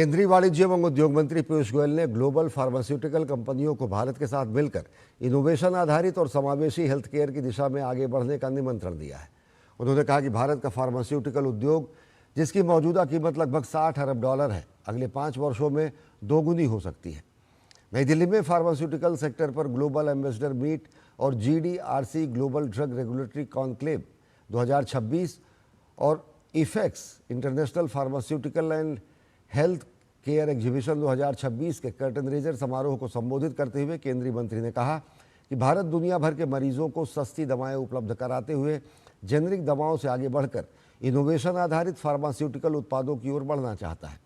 केंद्रीय वाणिज्य एवं उद्योग मंत्री पीयूष गोयल ने ग्लोबल फार्मास्यूटिकल कंपनियों को भारत के साथ मिलकर इनोवेशन आधारित और समावेशी हेल्थ केयर की दिशा में आगे बढ़ने का निमंत्रण दिया है। उन्होंने कहा कि भारत का फार्मास्यूटिकल उद्योग, जिसकी मौजूदा कीमत लगभग 60 अरब डॉलर है, अगले 5 वर्षों में दोगुनी हो सकती है। नई दिल्ली में फार्मास्यूटिकल सेक्टर पर ग्लोबल एम्बेसडर मीट और GDRC global drug regulatory conclave 2026 और iPHEX international pharmaceutical and health care exhibition 2026 के कर्टन रेजर समारोह को संबोधित करते हुए केंद्रीय मंत्री ने कहा कि भारत दुनिया भर के मरीजों को सस्ती दवाएं उपलब्ध कराते हुए जेनरिक दवाओं से आगे बढ़कर इनोवेशन आधारित फार्मास्यूटिकल उत्पादों की ओर बढ़ना चाहता है।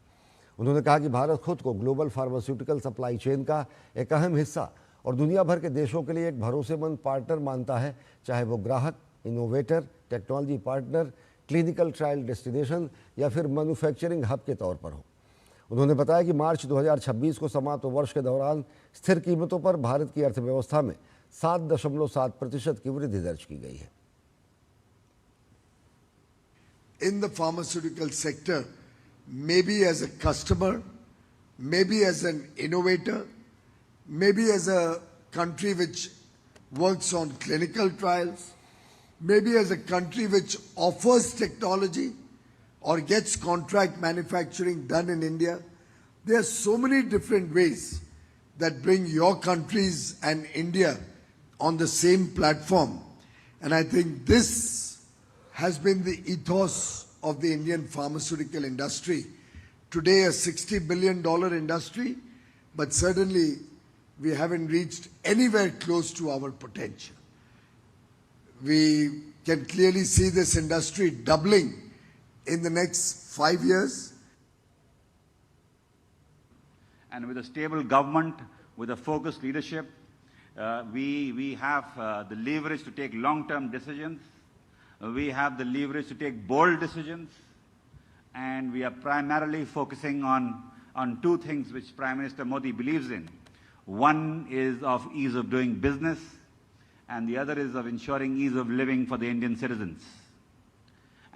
उन्होंने कहा कि भारत खुद को ग्लोबल फार्मास्यूटिकल सप्लाई चेन का एक अहम हिस्सा और दुनिया भर के देशों के लिए एक भरोसेमंद पार्टनर मानता है, चाहे वो ग्राहक, innovator, technology partner, clinical trial destination या फिर मैन्युफैक्चरिंग हब के तौर पर हो। उन्होंने बताया कि मार्च 2026 को समाप्त वर्ष के दौरान स्थिर कीमतों पर भारत की अर्थव्यवस्था में 7.7% की वृद्धि दर्ज की गई है। In the pharmaceutical sector, maybe as a customer, maybe as an innovator, maybe as a country which works on clinical trials, maybe as a country which offers technology or gets contract manufacturing done in India. There are so many different ways that bring your countries and India on the same platform. And I think this has been the ethos of the Indian pharmaceutical industry. Today a $60 billion industry, but certainly we haven't reached anywhere close to our potential. We can clearly see this industry doubling in the next 5 years. And with a stable government, with a focused leadership, we have the leverage to take long-term decisions. We have the leverage to take bold decisions. And we are primarily focusing on two things which Prime Minister Modi believes in. One is of ease of doing business, and the other is of ensuring ease of living for the Indian citizens.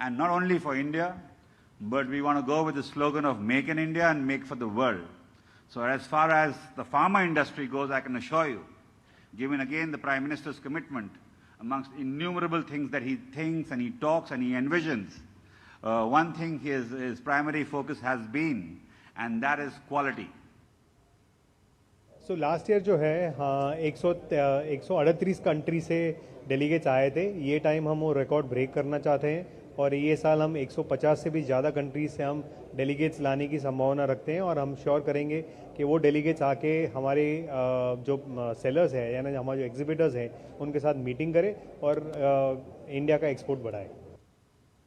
And not only for India, but we want to go with the slogan of Make in India and Make for the world. So as far as the pharma industry goes, I can assure you, given again the Prime Minister's commitment, amongst innumerable things that he thinks and he talks and he envisions, one thing his primary focus has been, and that is quality. So last year जो है, हाँ 138 country से delegates आए थे। ये time हम वो record break करना चाहते हैं और ये साल हम 150 से भी ज़्यादा कंट्रीज से हम डेलीगेट्स लाने की संभावना रखते हैं और हम श्योर करेंगे कि वो डेलीगेट्स आके हमारे जो सेलर्स हैं यानी हमारे जो एग्जिबिटर्स हैं उनके साथ मीटिंग करें और इंडिया का एक्सपोर्ट बढ़ाएं।